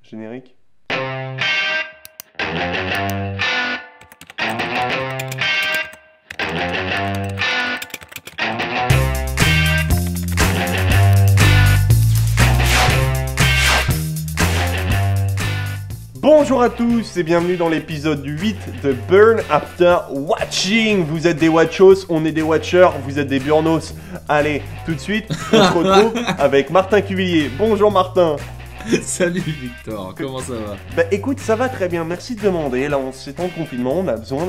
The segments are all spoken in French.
Générique. Bonjour à tous et bienvenue dans l'épisode 8 de Burn After Watching. Vous êtes des watchos, on est des watchers, vous êtes des burnos. Allez, tout de suite, on se retrouve avec Martin Cuvillier. Bonjour Martin. Salut Victor, comment ça va? Bah écoute, ça va très bien, merci de demander. Là, en ces temps de confinement, on a besoin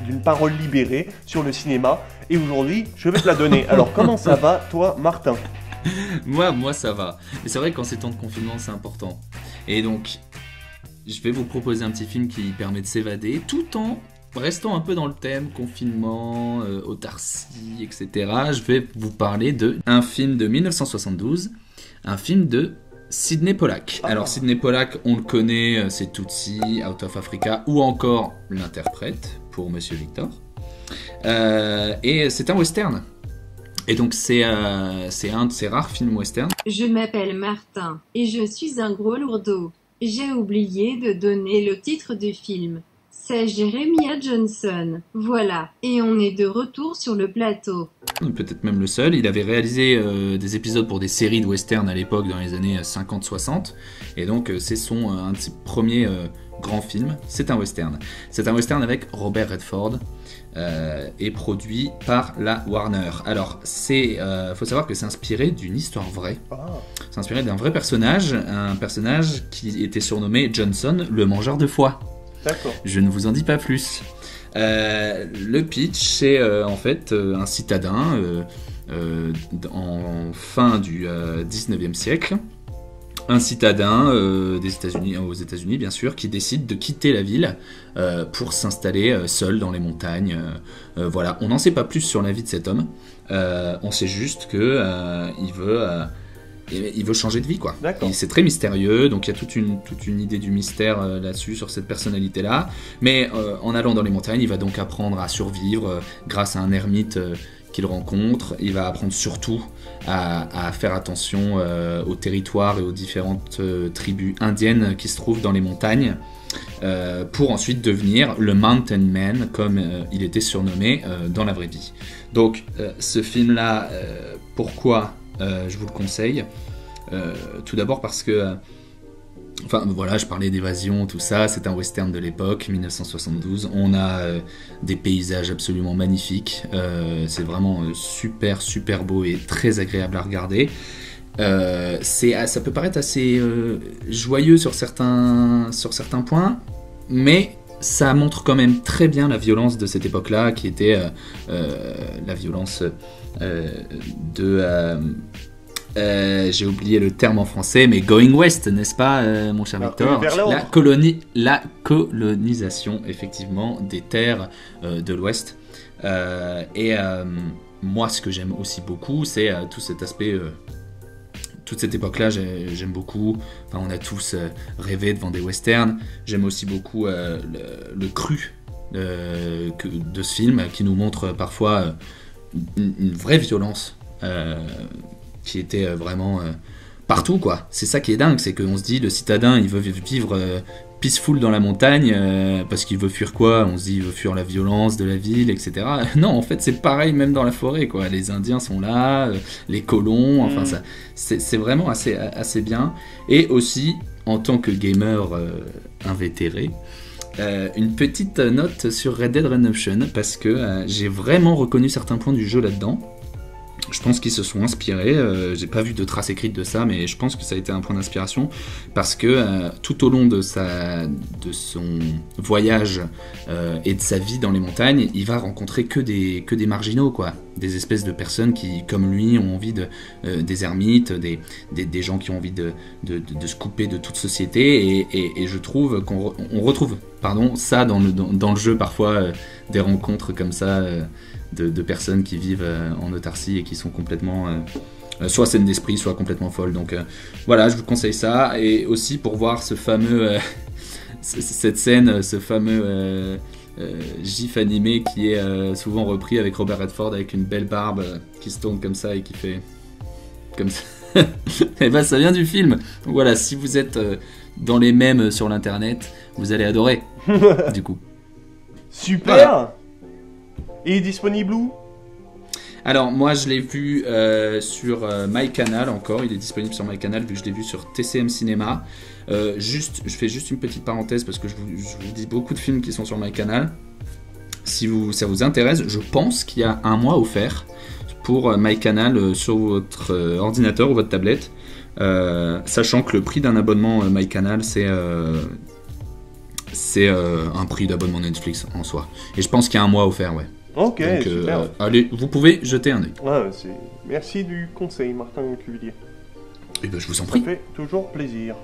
d'une parole libérée sur le cinéma. Et aujourd'hui, je vais te la donner. Alors, comment ça va, toi, Martin? Moi ça va. Mais c'est vrai que quand c'est temps de confinement, c'est important. Et donc, je vais vous proposer un petit film qui permet de s'évader tout en restant un peu dans le thème confinement, autarcie, etc. Je vais vous parler d'un film de 1972, un film de Sydney Pollack. Alors Sydney Pollack, on le connaît, c'est Tootsie, Out of Africa, ou encore l'interprète pour Monsieur Victor. Et c'est un western. Et donc c'est un de ces rares films western. Je m'appelle Martin et je suis un gros lourdeau. J'ai oublié de donner le titre du film. C'est Jeremiah Johnson. Voilà, et on est de retour sur le plateau. Peut-être même le seul. Il avait réalisé des épisodes pour des séries de western à l'époque, dans les années 50-60. Et donc c'est un de ses premiers grands films. C'est un western. C'est un western avec Robert Redford. Et produit par la Warner. Alors, faut savoir que c'est inspiré d'une histoire vraie. C'est inspiré d'un vrai personnage, un personnage qui était surnommé Johnson, le mangeur de foie. D'accord. Je ne vous en dis pas plus. Le pitch, c'est en fait un citadin en fin du 19e siècle. Un citadin aux États-Unis, bien sûr, qui décide de quitter la ville pour s'installer seul dans les montagnes. Voilà, on n'en sait pas plus sur la vie de cet homme. On sait juste que il veut changer de vie, quoi. C'est très mystérieux, donc il y a toute une idée du mystère là-dessus, sur cette personnalité-là. Mais en allant dans les montagnes, il va donc apprendre à survivre grâce à un ermite qu'il rencontre. Il va apprendre surtout à faire attention au territoire et aux différentes tribus indiennes qui se trouvent dans les montagnes, pour ensuite devenir le Mountain Man, comme il était surnommé dans la vraie vie. Donc ce film-là, pourquoi je vous le conseille? Tout d'abord parce que enfin voilà, je parlais d'évasion, tout ça, c'est un western de l'époque, 1972, on a des paysages absolument magnifiques, c'est vraiment super beau et très agréable à regarder. Ça peut paraître assez joyeux sur certains points, mais ça montre quand même très bien la violence de cette époque-là, qui était la violence j'ai oublié le terme en français, mais Going West, n'est-ce pas, mon cher Victor? La colonisation, effectivement, des terres de l'Ouest. Moi, ce que j'aime aussi beaucoup, c'est tout cet aspect... toute cette époque-là, j'aime beaucoup. Enfin, on a tous rêvé devant des westerns. J'aime aussi beaucoup le cru de ce film, qui nous montre parfois une vraie violence qui était vraiment partout, quoi. C'est ça qui est dingue, c'est qu'on se dit, le citadin, il veut vivre peaceful dans la montagne, parce qu'il veut fuir quoi? On se dit, il veut fuir la violence de la ville, etc. Non, en fait, c'est pareil même dans la forêt, quoi. Les Indiens sont là, les colons, enfin, ça, c'est vraiment assez bien. Et aussi, en tant que gamer invétéré, une petite note sur Red Dead Redemption, parce que j'ai vraiment reconnu certains points du jeu là-dedans. Je pense qu'ils se sont inspirés, j'ai pas vu de traces écrites de ça, mais je pense que ça a été un point d'inspiration, parce que tout au long de son voyage et de sa vie dans les montagnes, il va rencontrer que des marginaux, quoi. Des espèces de personnes qui, comme lui, ont envie des ermites, des gens qui ont envie de se couper de toute société, et je trouve qu'on retrouve ça dans le jeu, parfois, des rencontres comme ça, de personnes qui vivent en autarcie et qui sont complètement soit saines d'esprit, soit complètement folles. Donc voilà, je vous conseille ça, et aussi pour voir ce fameux cette scène, ce fameux gif animé qui est souvent repris avec Robert Redford, avec une belle barbe qui se tourne comme ça et qui fait comme ça. Eh ben, ça vient du film. Voilà, si vous êtes dans les mèmes sur l'internet, vous allez adorer. Du coup. Super. Voilà. Il est disponible où? Alors, moi, je l'ai vu sur MyCanal encore. Il est disponible sur MyCanal vu que je l'ai vu sur TCM Cinéma. Je fais juste une petite parenthèse parce que je vous dis beaucoup de films qui sont sur MyCanal. Si ça vous intéresse, je pense qu'il y a un mois offert pour MyCanal sur votre ordinateur ou votre tablette. Sachant que le prix d'un abonnement MyCanal, c'est un prix d'abonnement Netflix en soi. Et je pense qu'il y a un mois offert, ouais. Ok, Donc, super. allez, vous pouvez jeter un œil. Ouais, merci du conseil, Martin Cuvillier. Et ben, je vous en Ça prie. fait toujours plaisir.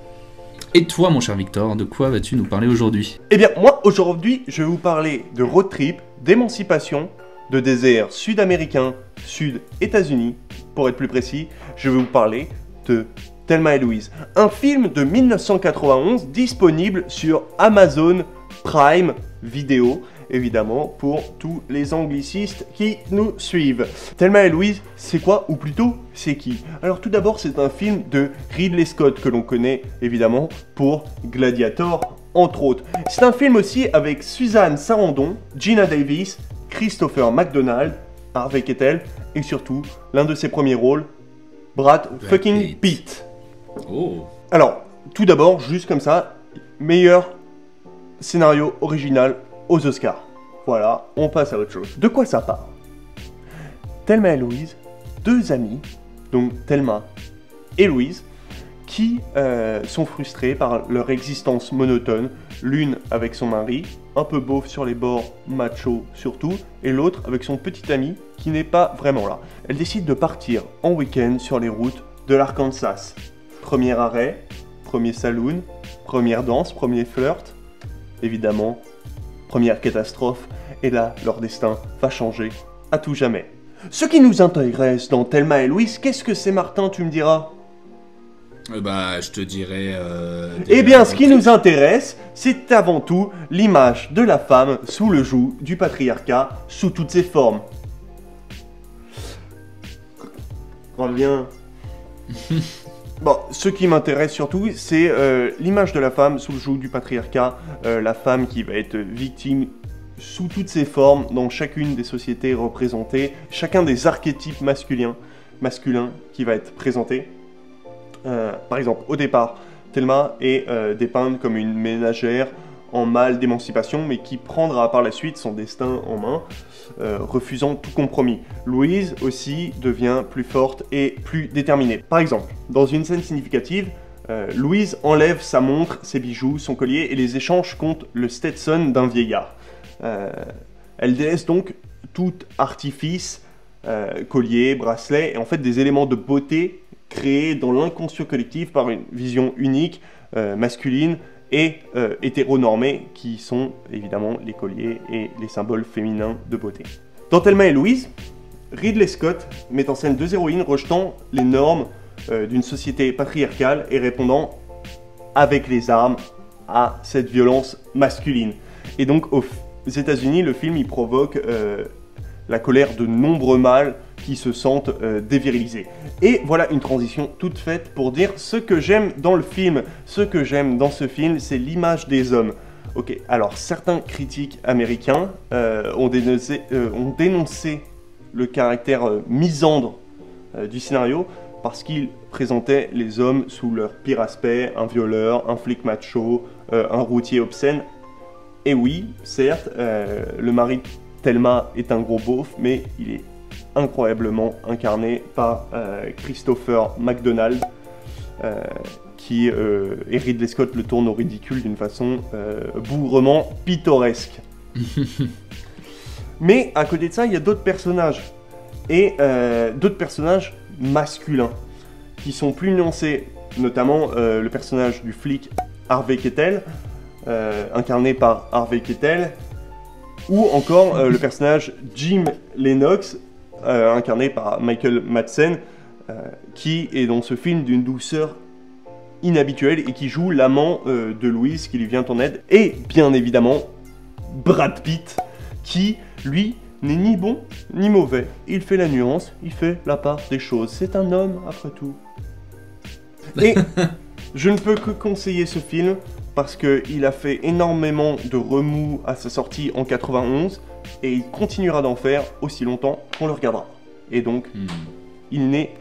Et toi, mon cher Victor, de quoi vas-tu nous parler aujourd'hui? Eh bien, moi, aujourd'hui, je vais vous parler de road trip, d'émancipation, de désert sud-américain, sud-États-Unis, pour être plus précis. Je vais vous parler de Thelma et Louise, un film de 1991 disponible sur Amazon Prime Video, évidemment, pour tous les anglicistes qui nous suivent. Thelma et Louise, c'est quoi, ou plutôt, c'est qui? Alors tout d'abord, c'est un film de Ridley Scott que l'on connaît, évidemment, pour Gladiator, entre autres. C'est un film aussi avec Suzanne Sarandon, Gina Davis, Christopher McDonald, Harvey Keitel, et surtout, l'un de ses premiers rôles, Brad fucking Pitt. Oh. Alors, tout d'abord, juste comme ça, meilleur scénario original aux Oscars. Voilà, on passe à autre chose. De quoi ça parle? Thelma et Louise, deux amies, donc Thelma et Louise, qui sont frustrées par leur existence monotone, l'une avec son mari, un peu beauf sur les bords, macho surtout, et l'autre avec son petit ami qui n'est pas vraiment là. Elles décident de partir en week-end sur les routes de l'Arkansas. Premier arrêt, premier saloon, première danse, premier flirt, évidemment, première catastrophe, et là, leur destin va changer à tout jamais. Ce qui nous intéresse dans Thelma et Louise, qu'est-ce que c'est, Martin, tu me diras? Bah, je te dirais... Eh bien, ce qui nous intéresse, c'est avant tout l'image de la femme sous le joug du patriarcat, sous toutes ses formes. Reviens. Bon, ce qui m'intéresse surtout, c'est l'image de la femme sous le joug du patriarcat, la femme qui va être victime sous toutes ses formes, dans chacune des sociétés représentées, chacun des archétypes masculins qui va être présenté. Par exemple, au départ, Thelma est dépeinte comme une ménagère en mal d'émancipation, mais qui prendra par la suite son destin en main, refusant tout compromis. Louise aussi devient plus forte et plus déterminée. Par exemple, dans une scène significative, Louise enlève sa montre, ses bijoux, son collier et les échange contre le Stetson d'un vieillard. Elle délaisse donc tout artifice, collier, bracelet, et en fait des éléments de beauté créés dans l'inconscient collectif par une vision unique, masculine et hétéronormée, qui sont évidemment les colliers et les symboles féminins de beauté. Dans Thelma et Louise, Ridley Scott met en scène deux héroïnes rejetant les normes d'une société patriarcale et répondant avec les armes à cette violence masculine. Et donc aux États-Unis, le film il provoque la colère de nombreux mâles qui se sentent dévirilisés. Et voilà une transition toute faite pour dire ce que j'aime dans le film. Ce que j'aime dans ce film, c'est l'image des hommes. Ok, alors certains critiques américains ont dénoncé le caractère misandre du scénario parce qu'il présentait les hommes sous leur pire aspect, un violeur, un flic macho, un routier obscène. Et oui, certes, le mari de Thelma est un gros beauf, mais il est incroyablement incarné par Christopher McDonald, qui et Ridley Scott le tourne au ridicule d'une façon bougrement pittoresque. Mais à côté de ça, il y a d'autres personnages, et d'autres personnages masculins, qui sont plus nuancés, notamment le personnage du flic Harvey Keitel, incarné par Harvey Keitel, ou encore le personnage Jim Lennox, incarné par Michael Madsen, qui est dans ce film d'une douceur inhabituelle et qui joue l'amant de Louise qui lui vient en aide, et bien évidemment Brad Pitt, qui lui n'est ni bon ni mauvais, il fait la nuance, il fait la part des choses, c'est un homme après tout. Et je ne peux que conseiller ce film parce qu'il a fait énormément de remous à sa sortie en 91 et il continuera d'en faire aussi longtemps qu'on le regardera. Et donc, il n'est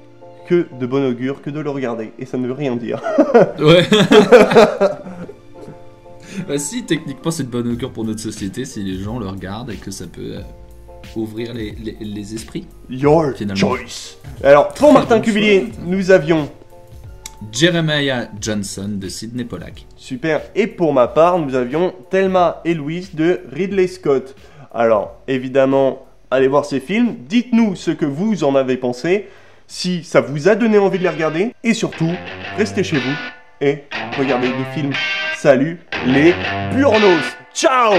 que de bon augure que de le regarder. Et ça ne veut rien dire. Ouais. Bah si, techniquement c'est de bon augure pour notre société si les gens le regardent et que ça peut ouvrir les esprits. Your Finalement. choice. Alors, pour Martin bon Cuvillier, choix. nous avions... Jeremiah Johnson de Sidney Pollack. Super. Et pour ma part, nous avions Thelma et Louise de Ridley Scott. Alors, évidemment, allez voir ces films. Dites-nous ce que vous en avez pensé, si ça vous a donné envie de les regarder. Et surtout, restez chez vous et regardez des films. Salut les Burnos. Ciao!